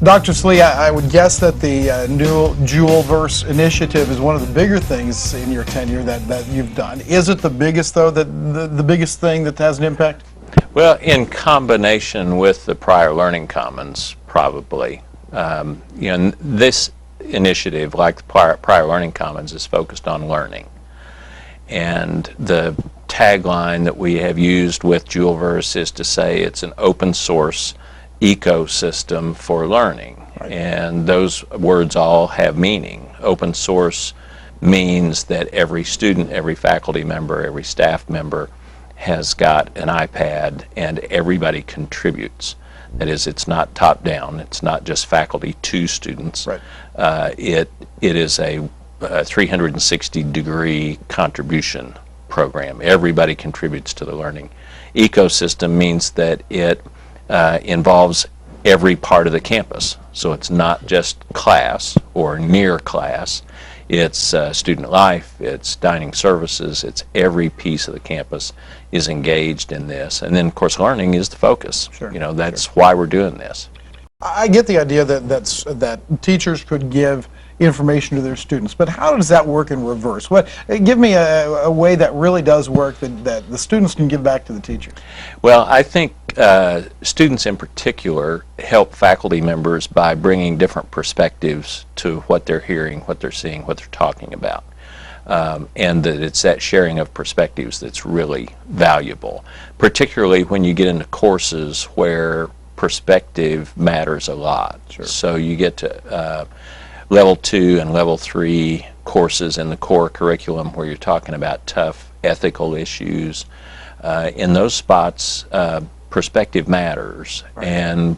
Dr. Sallee, I would guess that the new Jewellverse initiative is one of the bigger things in your tenure that you've done. Is it the biggest, though, the biggest thing that has an impact? Well, in combination with the Pryor Learning Commons, probably. This initiative, like the Pryor Learning Commons, is focused on learning. And the tagline that we have used with Jewellverse is to say it's an open source ecosystem for learning. Right. And those words all have meaning. Open source means that every student, every faculty member, every staff member has got an iPad and everybody contributes. That is, it's not top down, it's not just faculty to students. Right. It is a 360-degree contribution program. Everybody contributes to the learning ecosystem. Means that it involves every part of the campus. So it's not just class or near class. It's student life, it's dining services, it's every piece of the campus is engaged in this. And then, of course, learning is the focus. Sure. That's why we're doing this. I get the idea that teachers could give information to their students, but how does that work in reverse? Give me a way that really does work that the students can give back to the teachers. Well, I think students in particular help faculty members by bringing different perspectives to what they're hearing, what they're seeing, what they're talking about. And that it's that sharing of perspectives that's really valuable, particularly when you get into courses where perspective matters a lot. Sure. So you get to level 2 and level 3 courses in the core curriculum where you're talking about tough ethical issues. In those spots, perspective matters. Right. And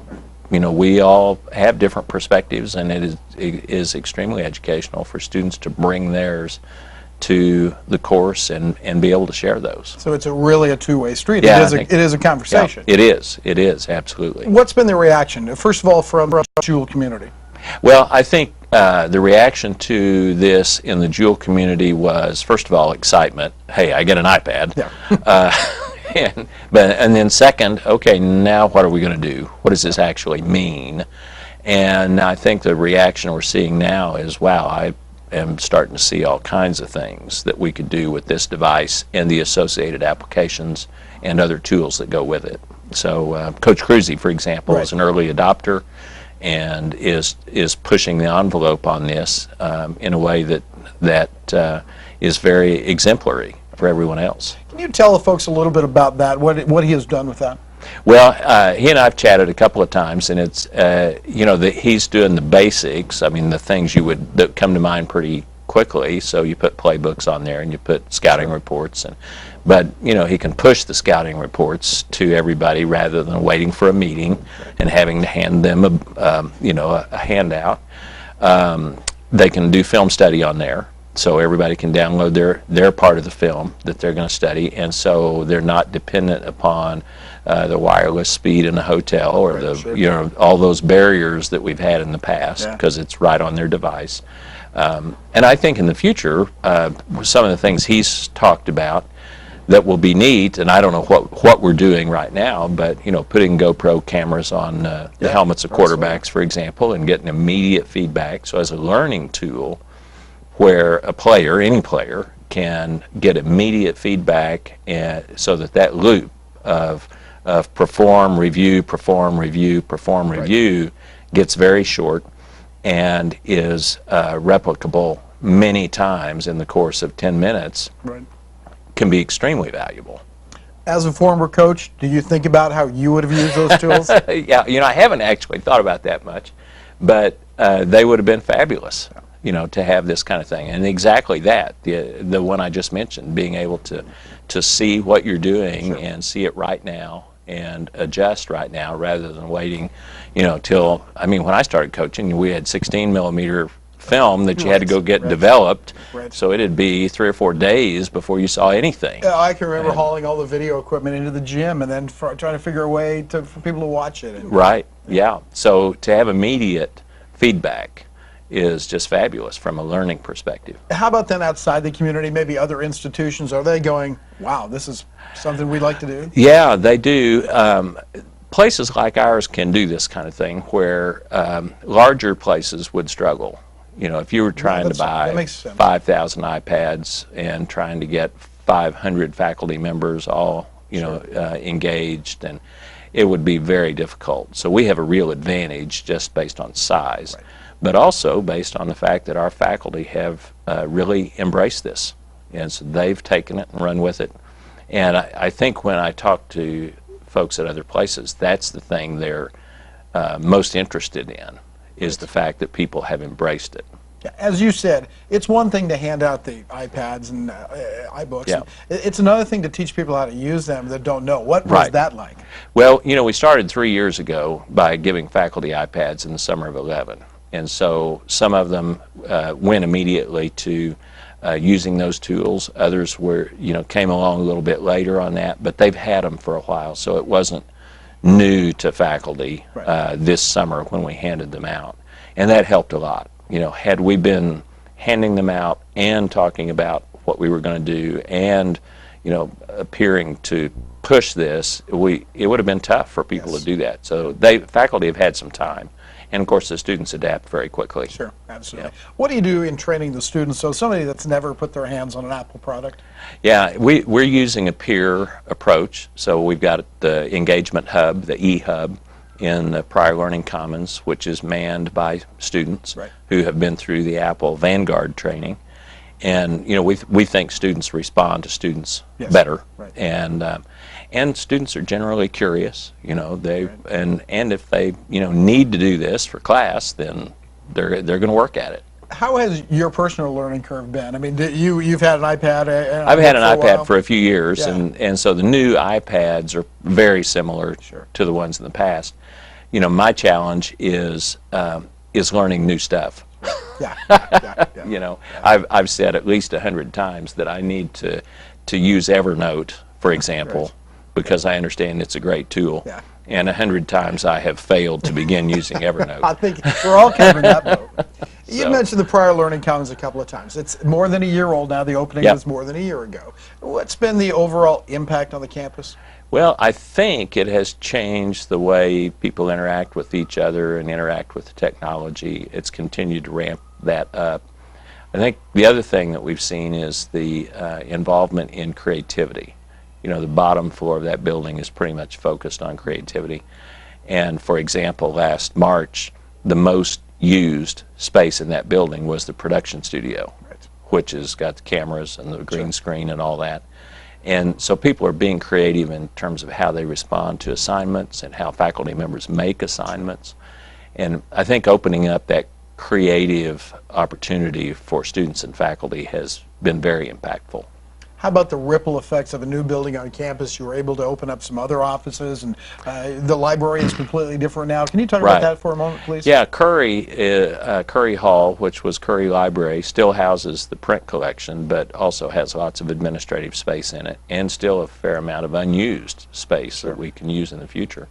we all have different perspectives, and it is extremely educational for students to bring theirs to the course and be able to share those. So it's really a two-way street. Yeah, it is a conversation. Yeah, it is, absolutely. What's been the reaction, first of all, from the Jewell community? Well, I think the reaction to this in the Jewell community was, first of all, excitement. Hey, I get an iPad. Yeah. And then second, okay, now what are we going to do? What does this actually mean? And I think the reaction we're seeing now is, wow, I am starting to see all kinds of things that we could do with this device and the associated applications and other tools that go with it. So Coach Cruzy, for example, is an early adopter and is pushing the envelope on this in a way that is very exemplary for everyone else. Can you tell the folks a little bit about that, what he has done with that? Well, he and I have chatted a couple of times, and it's that he's doing the basics. I mean, the things that come to mind pretty quickly. So you put playbooks on there, and you put scouting reports, but he can push the scouting reports to everybody rather than waiting for a meeting and having to hand them a handout. They can do film study on there. So everybody can download their part of the film that they're going to study, and so they're not dependent upon the wireless speed in a hotel or all those barriers that we've had in the past, because it's right on their device. And I think in the future, some of the things he's talked about that will be neat, and I don't know what we're doing right now, but putting GoPro cameras on the helmets of quarterbacks, for example, and getting immediate feedback. So as a learning tool, where a player, any player, can get immediate feedback, and so that loop of perform, review, perform, review, perform, review gets very short and is replicable many times in the course of 10 minutes, can be extremely valuable. As a former coach, do you think about how you would have used those tools? Yeah, I haven't actually thought about that much, but they would have been fabulous. To have this kind of thing, and exactly that, the one I just mentioned, being able to see what you're doing and see it right now and adjust right now rather than waiting, till, when I started coaching, we had 16 millimeter film that you had to go get developed, so it'd be 3 or 4 days before you saw anything. Yeah, I can remember hauling all the video equipment into the gym and then trying to figure a way for people to watch it. Yeah. So to have immediate feedback is just fabulous from a learning perspective. How about then outside the community, maybe other institutions? Are they going, wow, this is something we'd like to do? Yeah, they do. places like ours can do this kind of thing where larger places would struggle. You know, if you were trying to buy 5,000 iPads and trying to get 500 faculty members all, you know, engaged, and it would be very difficult. So we have a real advantage just based on size, but also based on the fact that our faculty have really embraced this. And so they've taken it and run with it. And I think when I talk to folks at other places, that's the thing they're most interested in, is the fact that people have embraced it. As you said, it's one thing to hand out the iPads and iBooks. Yeah. It's another thing to teach people how to use them that don't know. What was that like? Well, you know, we started 3 years ago by giving faculty iPads in the summer of '11. And so some of them went immediately to using those tools. Others were, you know, came along a little bit later on that, but they've had them for a while. So it wasn't new to faculty this summer when we handed them out. And that helped a lot. You know, had we been handing them out and talking about what we were going to do and, you know, appearing to push this, it would have been tough for people to do that. So faculty have had some time. And of course, the students adapt very quickly. Sure, absolutely. Yeah. What do you do in training the students? So somebody that's never put their hands on an Apple product? Yeah, we're using a peer approach. So we've got the engagement hub, the e-hub, in the Pryor Learning Commons, which is manned by students who have been through the Apple Vanguard training. And, you know, we think students respond to students better. And students are generally curious, you know, and if they, you know, need to do this for class, then they're going to work at it. How has your personal learning curve been? I mean, you've had an iPad. I've had an iPad for a few years, and so the new iPads are very similar to the ones in the past. You know, my challenge is learning new stuff. You know, I've said at least 100 times that I need to use Evernote, for example, because I understand it's a great tool. And 100 times I have failed to begin using Evernote. I think we're all covering that boat. You mentioned the Pryor Learning Commons a couple of times. It's more than a year old now. The opening was more than a year ago. What's been the overall impact on the campus? Well, I think it has changed the way people interact with each other and interact with the technology. It's continued to ramp that up. I think the other thing that we've seen is the involvement in creativity. You know, the bottom floor of that building is pretty much focused on creativity. And for example, last March, the most used space in that building was the production studio, which has got the cameras and the green screen and all that. And so people are being creative in terms of how they respond to assignments and how faculty members make assignments. And I think opening up that creative opportunity for students and faculty has been very impactful. How about the ripple effects of a new building on campus? You were able to open up some other offices, and the library is completely different now. Can you talk about that for a moment, please? Yeah, Curry Hall, which was Curry Library, still houses the print collection, but also has lots of administrative space in it, and still a fair amount of unused space that we can use in the future.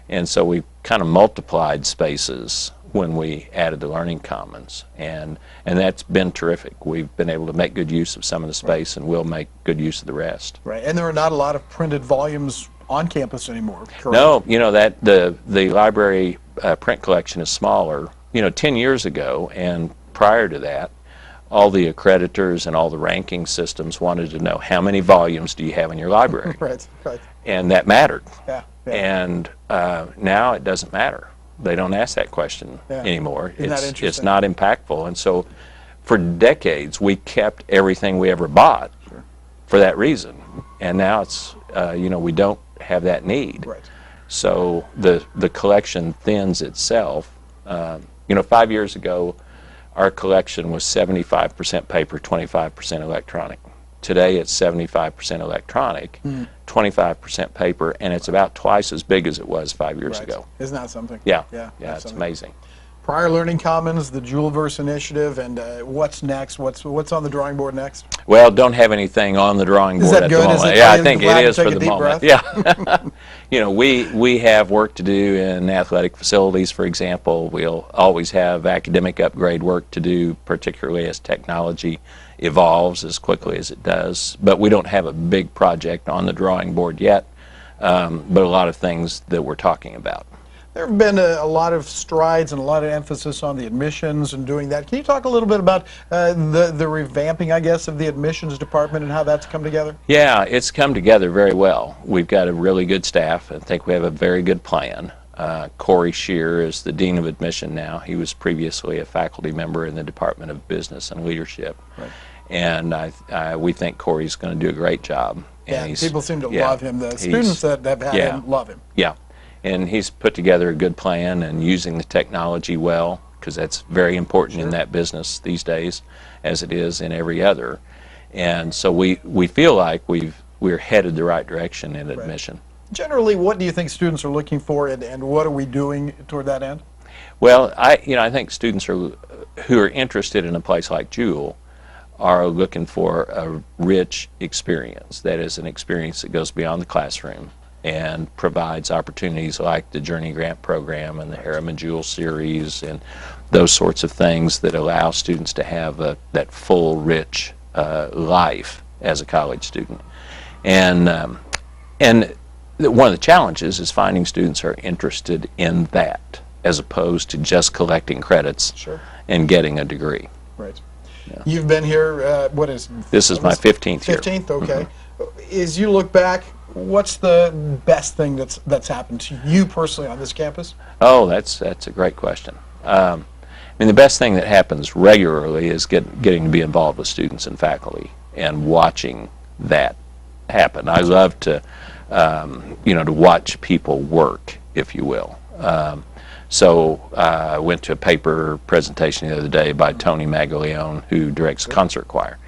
And so we kind of multiplied spaces when we added the Learning Commons, and that's been terrific. We've been able to make good use of some of the space, and we'll make good use of the rest. And there are not a lot of printed volumes on campus anymore, correct? No, you know, that the library print collection is smaller. You know, 10 years ago and prior to that, all the accreditors and all the ranking systems wanted to know how many volumes do you have in your library. And that mattered. And now it doesn't matter. They don't ask that question anymore. It's not impactful. And so for decades we kept everything we ever bought for that reason. And now it's, you know, we don't have that need. So the collection thins itself. You know, 5 years ago our collection was 75% paper, 25% electronic. Today it's 75% electronic, 25% paper, and it's about twice as big as it was 5 years ago. Isn't that something? Yeah, it's amazing. Pryor Learning Commons, the Jewellverse initiative, and what's next? What's on the drawing board next? Well, don't have anything on the drawing board at the moment. Yeah, I think it is for the moment. Yeah. You know, we have work to do in athletic facilities, for example. We'll always have academic upgrade work to do, particularly as technology evolves as quickly as it does. But we don't have a big project on the drawing board yet. but a lot of things that we're talking about. There have been a lot of strides and a lot of emphasis on the admissions and doing that. Can you talk a little bit about the revamping, I guess, of the admissions department and how that's come together? Yeah, it's come together very well. We've got a really good staff. I think we have a very good plan. Corey Shear is the Dean of Admission now. He was previously a faculty member in the Department of Business and Leadership. Right. And we think Corey's going to do a great job. And Yeah, people seem to yeah, love him. The students that have had yeah, him love him. Yeah, and he's put together a good plan and using the technology well, because that's very important in that business these days, as it is in every other. And so we feel like we're headed the right direction in admission. Generally, what do you think students are looking for, and what are we doing toward that end? Well, I think students who are interested in a place like Jewell are looking for a rich experience. That is an experience that goes beyond the classroom and provides opportunities like the Journey Grant program and the Harriman Jewell series and those sorts of things that allow students to have that full, rich life as a college student. And one of the challenges is finding students who are interested in that as opposed to just collecting credits and getting a degree. Right. Yeah. You've been here, what is this is my 15th year. 15th, okay. As you look back, what's the best thing that's happened to you personally on this campus? Oh, that's a great question. I mean, the best thing that happens regularly is getting to be involved with students and faculty and watching that happen. I love to, to watch people work, if you will. So I went to a paper presentation the other day by Tony Maglione, who directs the concert choir.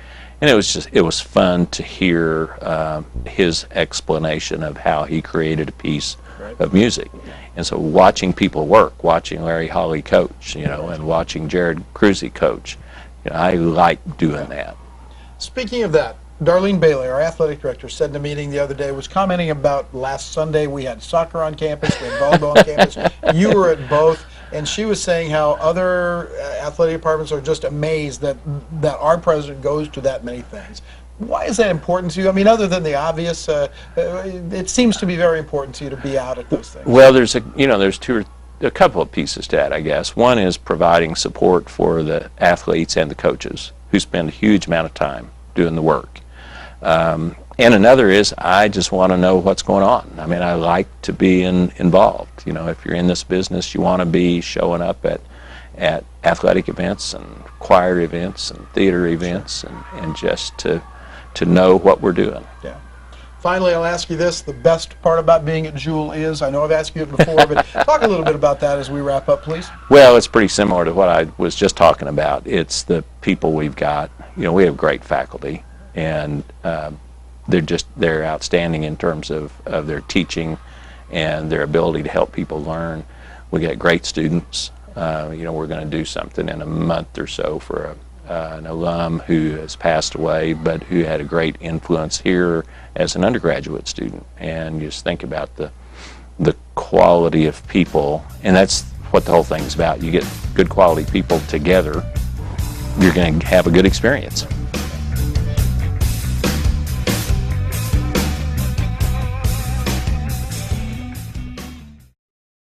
And it was fun to hear his explanation of how he created a piece of music. And so watching people work, watching Larry Holly coach, and watching Jared Cruzy coach, I like doing that. Speaking of that, Darlene Bailey, our athletic director, said in a meeting the other day, was commenting about last Sunday we had soccer on campus, we had volleyball on campus. You were at both, and she was saying how other athletic departments are just amazed that our president goes to that many things. Why is that important to you? I mean, other than the obvious, it seems to be very important to you to be out at those things. Well, there's a couple of pieces to that, I guess. One is providing support for the athletes and the coaches who spend a huge amount of time doing the work. And another is I just want to know what's going on. I mean, I like to be involved. If you're in this business, you want to be showing up at athletic events and choir events and theater events and just to know what we're doing. Yeah. Finally, I'll ask you this. The best part about being at Jewell is, I know I've asked you it before, but talk a little bit about that as we wrap up, please. Well, it's pretty similar to what I was just talking about. It's the people we've got. We have great faculty, and they're outstanding in terms of their teaching and their ability to help people learn. We got great students. We're going to do something in a month or so for an alum who has passed away, but who had a great influence here as an undergraduate student. And just think about the quality of people, and that's what the whole thing's about. You get good quality people together, you're going to have a good experience.